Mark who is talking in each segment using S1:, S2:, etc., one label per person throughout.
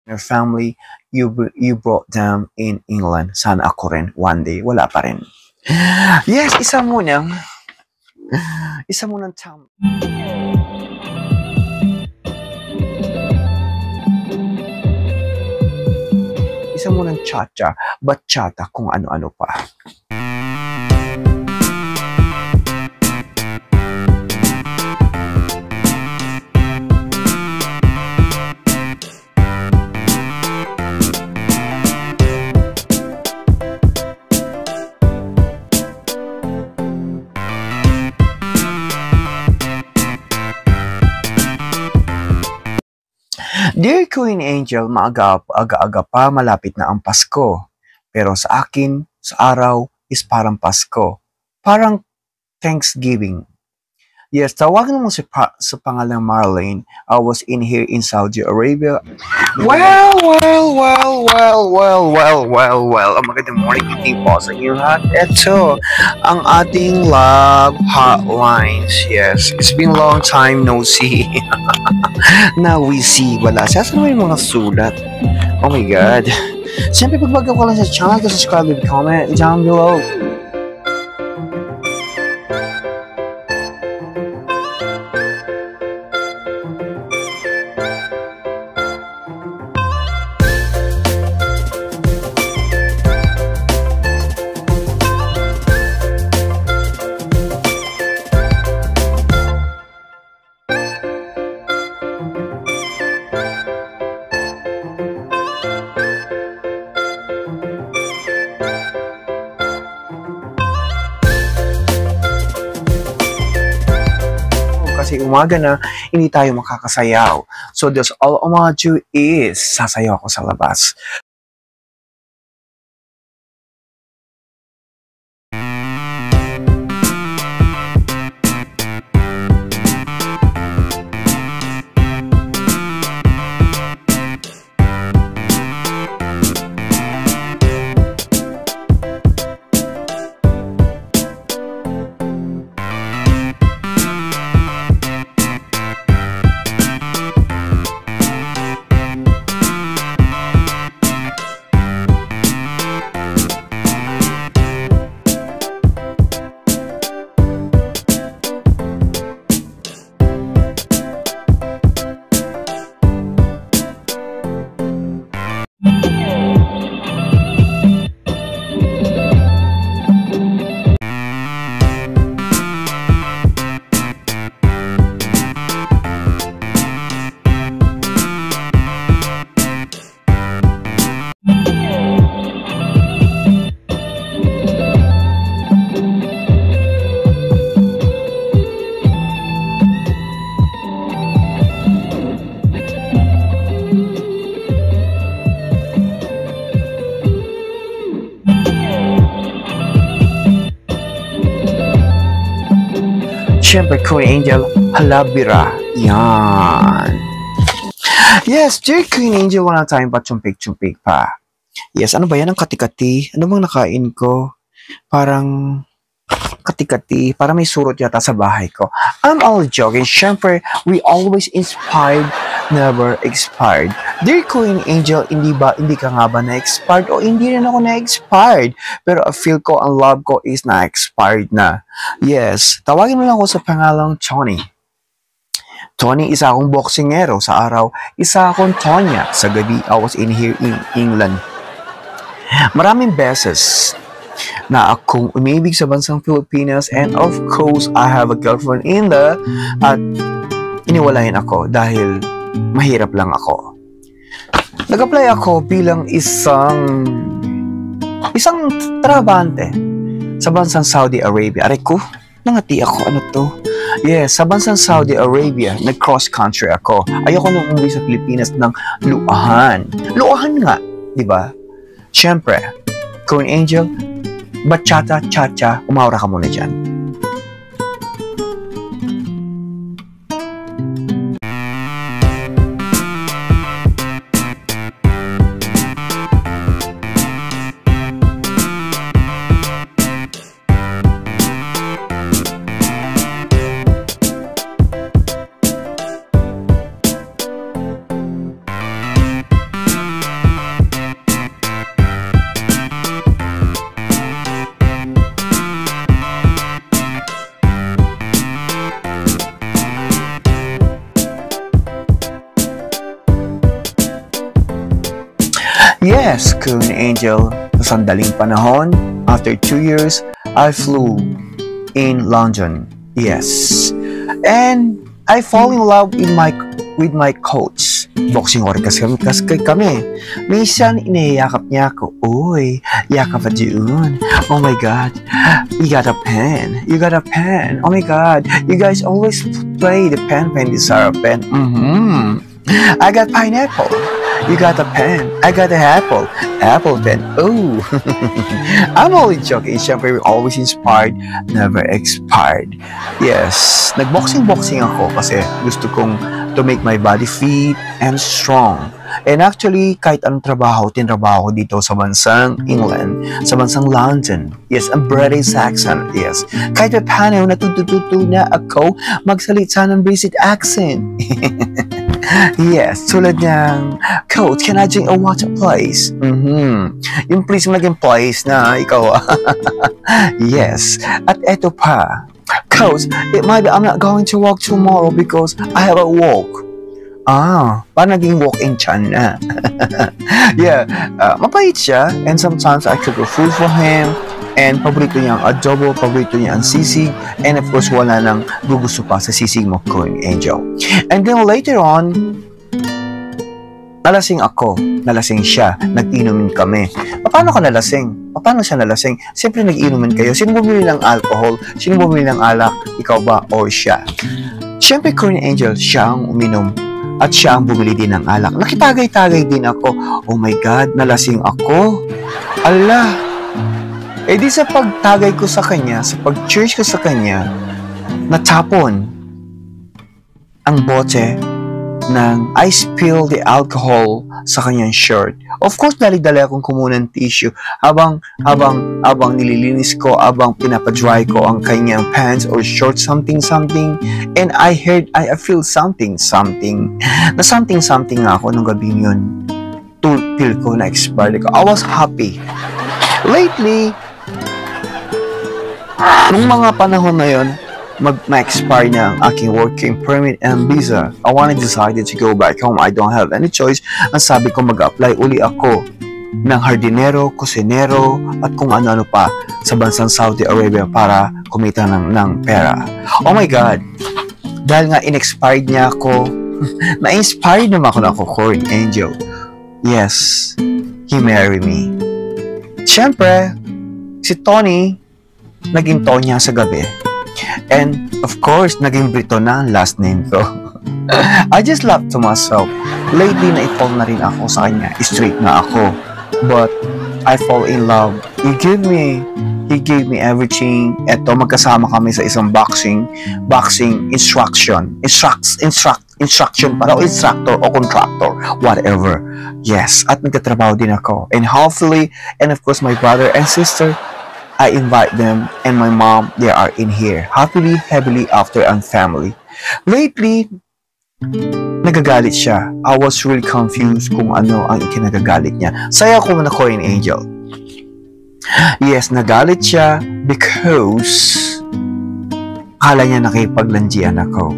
S1: your family, you brought them in England. Sana ako rin one day. Wala pa rin. Yes, isa munang tam. Isa munang cha-cha, bachata, kung ano-ano pa. Dear Queen Angel, aga-aga pa, malapit na ang Pasko. Pero sa akin, sa araw is parang Pasko. Parang Thanksgiving. Yes, tawagan mo sa pangalang Marlene. I was in here in Saudi Arabia. Well. Magandang morning, evening po sa inyo lahat. Ito, ang ating love hotlines. Yes, it's been a long time no see. Now we see. Wala. Saan mo yung mga sulat? Oh my God. Siyempre, pag bago ka lang sa channel, subscribe and comment down below. Kasi umaga na, hindi tayo makakasayaw. So that's all I want to do is sasayaw ako sa labas. Siyempre, Queen Angel, halabira. Yan. Yes, dear Queen Angel, wala tayong pa chumpik-chumpik pa. Yes, ano ba yan? Ang kati-kati? Ano bang nakain ko? Parang kati-kati. Parang may surot yata sa bahay ko. I'm all joking. Siyempre, we always inspired, never expired. Dear Queen Angel, hindi ka nga ba na-expired? O hindi rin ako na-expired. Pero I feel ko, ang love ko is na-expired na. Yes, tawagin mo lang ako sa pangalang Tony. Tony, isa akong boksingero sa araw. Isa akong Tonya sa gabi. I was in here in England. Maraming beses na akong umibig sa bansang Pilipinas, and of course, I have a girlfriend in the at iniwalayan ako dahil mahirap lang ako. Nag-apply ako bilang isang trabahante sa bansang Saudi Arabia. Aray ko, nangati ako, ano to? Yes, sa bansang Saudi Arabia, nag-cross country ako. Ayoko nung umuwi sa Pilipinas ng luahan. Luahan nga, di ba? Siyempre, Queen Angel, bachata, cha-cha, umawra ka muna dyan. Yes, Kun Angel. Sa sandaling panahon, after 2 years, I flew in London. Yes. And I fall in love with my coach. Boxing orcas kami. Minsan, iniyakap niya ako. Uy, yakap pa dyan. Oh my God. You got a pen. You got a pen. Oh my God. You guys always play the pen, desire pen. I got pineapple. You got a pen. I got an apple. Apple pen. Oh. I'm only joking. Siyempre, we're always inspired, never expired. Yes. Nag-boxing ako kasi gusto kong to make my body fit and strong. And actually, kahit anong tinrabaho ko dito sa bansang England, sa bansang London. Yes, ang British accent. Yes. Kahit paano, natututo na ako magsalita ng British accent. Yes, tulad ng, Coach, can I drink a water please? Yung please naging place na ikaw. Yes, at eto pa. Coach, it might be I'm not going to work tomorrow because I have a walk. Parang naging walk-in chan na. Yeah, mapait siya, and sometimes I cook a food for him. And paborito niya ang adobo, paborito niya ang sisig, and of course, wala nang gugusto pa sa sisig mo, Kun Angel. And then later on, nalasing ako, nalasing siya, nag-inumin kami. Paano ka nalasing? Paano siya nalasing? Siyempre nag-inumin kayo. Sino bumili ng alcohol? Sino bumili ng alak? Ikaw ba or siya? Siyempre, Kun Angel, siya ang uminom. At siya ang bumili din ng alak. Nakitagay-tagay din ako. Oh my God, nalasing ako. Allah! Eh di sa pagtagay ko sa kanya, sa pag-cheers ko sa kanya, natapon ang bote ng I spilled the alcohol sa kanyang shirt. Of course, dali-dali akong kumuha ng tissue habang nililinis ko, habang pinapadry ko ang kanyang pants or short something. And I feel something. Na something nga ako nung gabi yun. Feel ko na expired ko. I was happy. Lately, nung mga panahon na yun, ma-expire na ang aking working permit and visa. I decided to go back home. I don't have any choice. Ang sabi ko, mag-apply uli ako ng hardinero, kusinero, at kung ano-ano pa sa bansang Saudi Arabia para kumita ng pera. Oh my God! Dahil nga in-expired niya ako, na-inspired naman ako na ako, Kun Angel. Yes, he married me. Siyempre, si Tony, naging Tonya sa gabi. And, of course, naging Brito na ang last name ko. I just laughed to myself. Lately, na-fall na rin ako sa kanya. Straight na ako. But, I fall in love. He gave me everything. Eto, magkasama kami sa isang boxing instruction para o instructor o contractor, whatever. Yes, at nagtatrabaho din ako. And hopefully, and of course, my brother and sister, I invite them, and my mom, they are in here. Happily, heavily after and family. Lately, nagagalit siya. I was really confused kung ano ang ikinagagalit niya. Saya ko na Kun Angel. Yes, nagalit siya because akala niya nakipaglandian ako.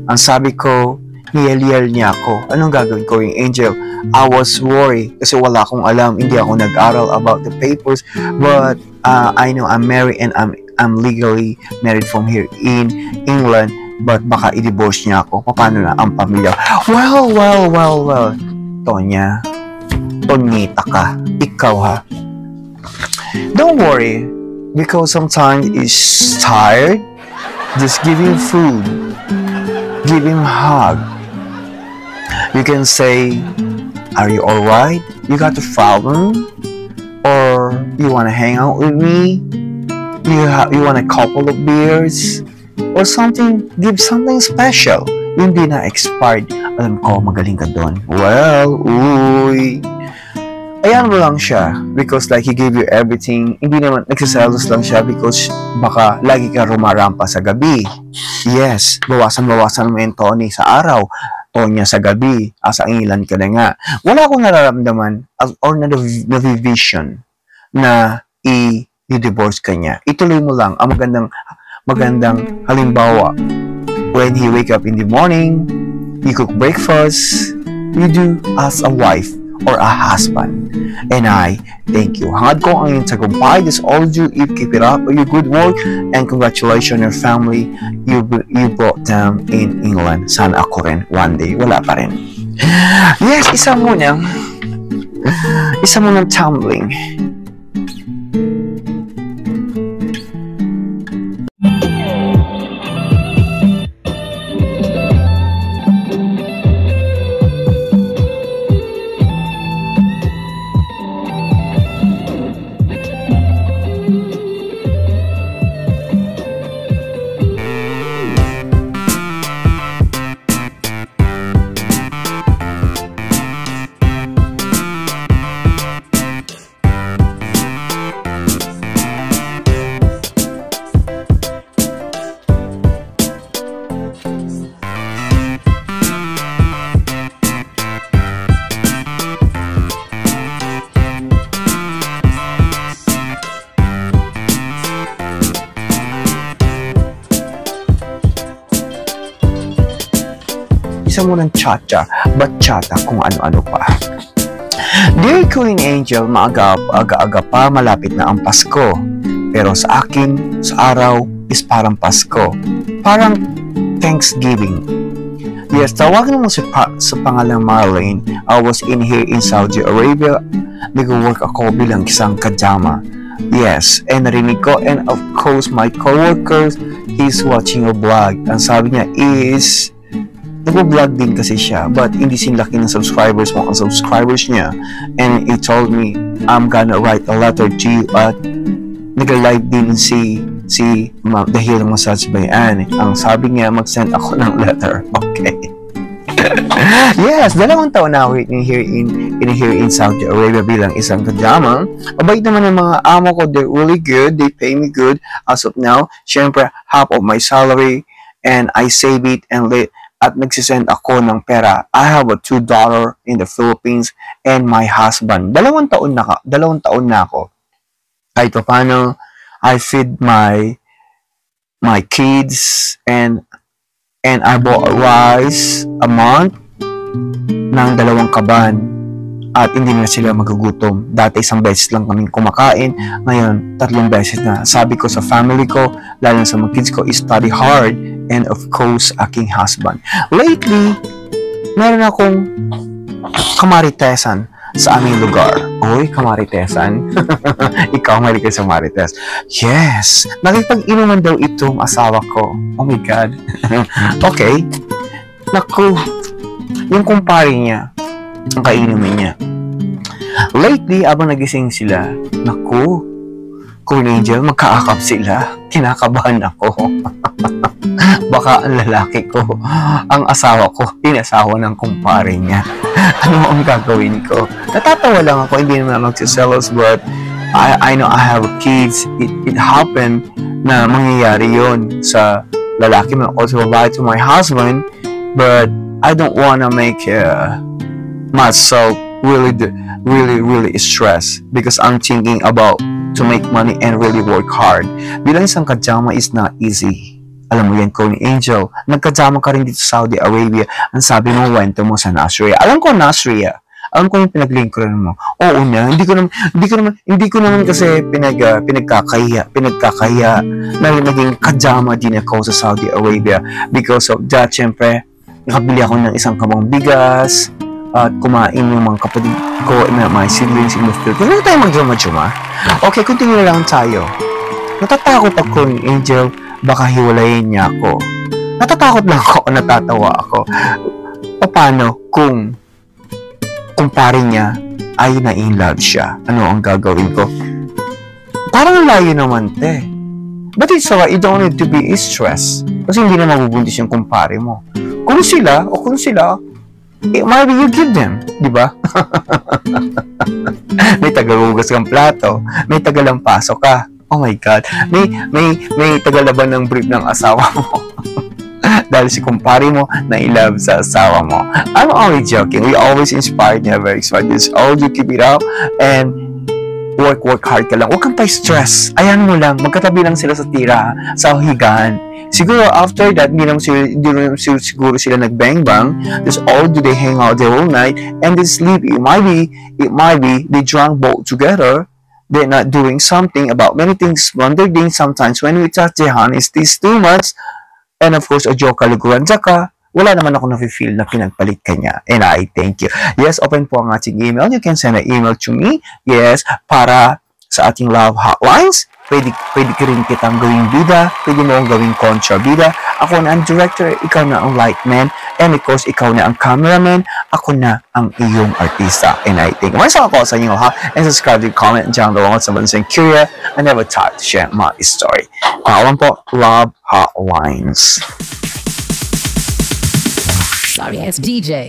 S1: Ang sabi ko, niyel-yel niya ako. Anong gagawin ko, Kun Angel? I was worried kasi wala akong alam. Hindi ako nag-aral about the papers. But I know I'm married and I'm legally married from here in England. But baka i-divorce niya ako. Paano na ang pamilya? Well. Tonya, Tonyita ka. Ikaw ha. Don't worry. Because sometimes it's tired. Just give him food. Give him a hug. You can say, are you alright? You got a problem? Or you want to hang out with me? You want a couple of beers? Or something, give something special. Yung di na expired. Alam ko, magaling ka doon. Well, uy. Ayan mo lang siya. Because like he gave you everything. Hindi naman, nagsiselos lang siya because baka lagi ka rumarampa sa gabi. Yes, bawasan mo yung Tony sa araw. Tonya sa gabi, asa ilan ka na nga. Wala akong nararamdaman or na-vision na i-divorce ka niya. Ituloy mo lang ang magandang halimbawa. When he wake up in the morning, you cook breakfast, you do as a wife or a husband. And I thank you. Hangad ko ang iyong tagumpay. This all you, you keep it up, your good work, and congratulations on your family. You brought them in England. Sana ako rin one day. Wala pa rin. Yes, isa munang tumbling. Isa mo ng cha-cha, bachata, kung ano-ano pa. Dear Queen Angel, maaga-aga pa, malapit na ang Pasko. Pero sa akin, sa araw, is parang Pasko. Parang Thanksgiving. Yes, tawagan mo sa pangalang Marlene. I was in here in Saudi Arabia. Nag-work ako bilang isang kajama. Yes, and narinig ko, and of course, my coworkers, he's watching your vlog. Ang sabi niya is, nag-vlog din kasi siya, but hindi sinlaki ng subscribers mo ang subscribers niya. And he told me, I'm gonna write a letter to you at nag-live din si dahil massage by Anne. Ang sabi niya, mag-send ako ng letter. Okay. Yes, 2 taon na ako here in Saudi Arabia bilang isang kajama. Mabait naman ng mga amo ko, they're really good, they pay me good as of now. Syempre, half of my salary, and I save it and at nagsisend ako ng pera. I have a $2 in the Philippines, and my husband. 2 taon na ako. Kahit pa paano, I feed my kids, and I bought rice a month ng 2 kaban. At hindi na sila magugutom. Dati 1 beses lang kaming kumakain. Ngayon, 3 beses na. Sabi ko sa family ko, lalo sa mga kids ko, study hard. And of course, aking husband. Lately, meron akong kamaritesan sa aming lugar. Oy, kamaritesan? Ikaw, mahilig ka sa marites. Yes! Nakipag-inuman daw itong asawa ko. Oh my God. Okay. Naku, yung kumpare niya, ang kainumin niya. Lately, abang nagising sila, naku, Queen Angel, magkaakap sila. Kinakabahan ako. Baka ang lalaki ko, ang asawa ko, inasawa ng kumpare niya. Ano ang gagawin ko? Natatawa lang ako, hindi naman magsiselos, but I know I have kids. It happened na mangyayari yon sa lalaki mo, also babae, to my husband, but I don't wanna make myself really stressed because I'm thinking about to make money and really work hard. Bilang isang kajama is not easy. Alam mo yan, Queen Angel, nagkajama ka rin dito sa Saudi Arabia. Ang sabi mo, wento mo sa Nasria. Alam ko Nasria. Alam ko yung pinag-lingkuran mo. Oo na, hindi ko naman kasi pinagkakaya na naging kajama din ako sa Saudi Arabia. Because of that, syempre, nakabili ako ng isang kabang bigas, at kumain yung mga kapatid ko, my siblings in the Philippines. Hindi tayo mag-juma-juma. Okay, continue na lang tayo. Natatakot ako, Angel, baka hiwalayin niya ako. Natatakot lang ako, natatawa ako. Paano kung kumpare niya ay na-in-love siya? Ano ang gagawin ko? Parang layo naman, te. But it's alright, you don't need to be stressed. Kasi hindi na mabubuntis yung kumpare mo. Kung sila, maybe you give them, di ba? May tagalugas kang plato, may tagalampaso ka. Oh my God, may tagalaban ng brief ng asawa mo. Dahil si kumpare mo na in-love sa asawa mo. I'm only joking. We always inspired, never expired. This all you keep it up, and work hard ka lang. Huwag kang pa-stress. Ayan mo lang, magkatabi lang sila sa tira, sa higaan. Siguro after that, di naman siguro sila nag-bang-bang. That's all do they hang out the whole night and they sleep. It might be they drank both together. They're not doing something about many things. One thing sometimes when we touch the hand, is this too much? And of course, a joke kaliguan. Tsaka, wala naman ako na-feel na pinagpalit ka niya. And I thank you. Yes, open po ang ating email. You can send an email to me. Yes, para sa ating love hotlines. Pwede ka rin kitang gawing bida. Pwede mo ang gawing kontrabida. Ako na ang director. Ikaw na ang lightman. And of course, ikaw na ang cameraman. Ako na ang iyong artista. And I thank you. Maraming salamat po sa inyo ha. And subscribe to comment dyan doon sa Bansang Curia. I never thought to share my story. Alam po, love hotlines.
S2: Sorry, it's DJ.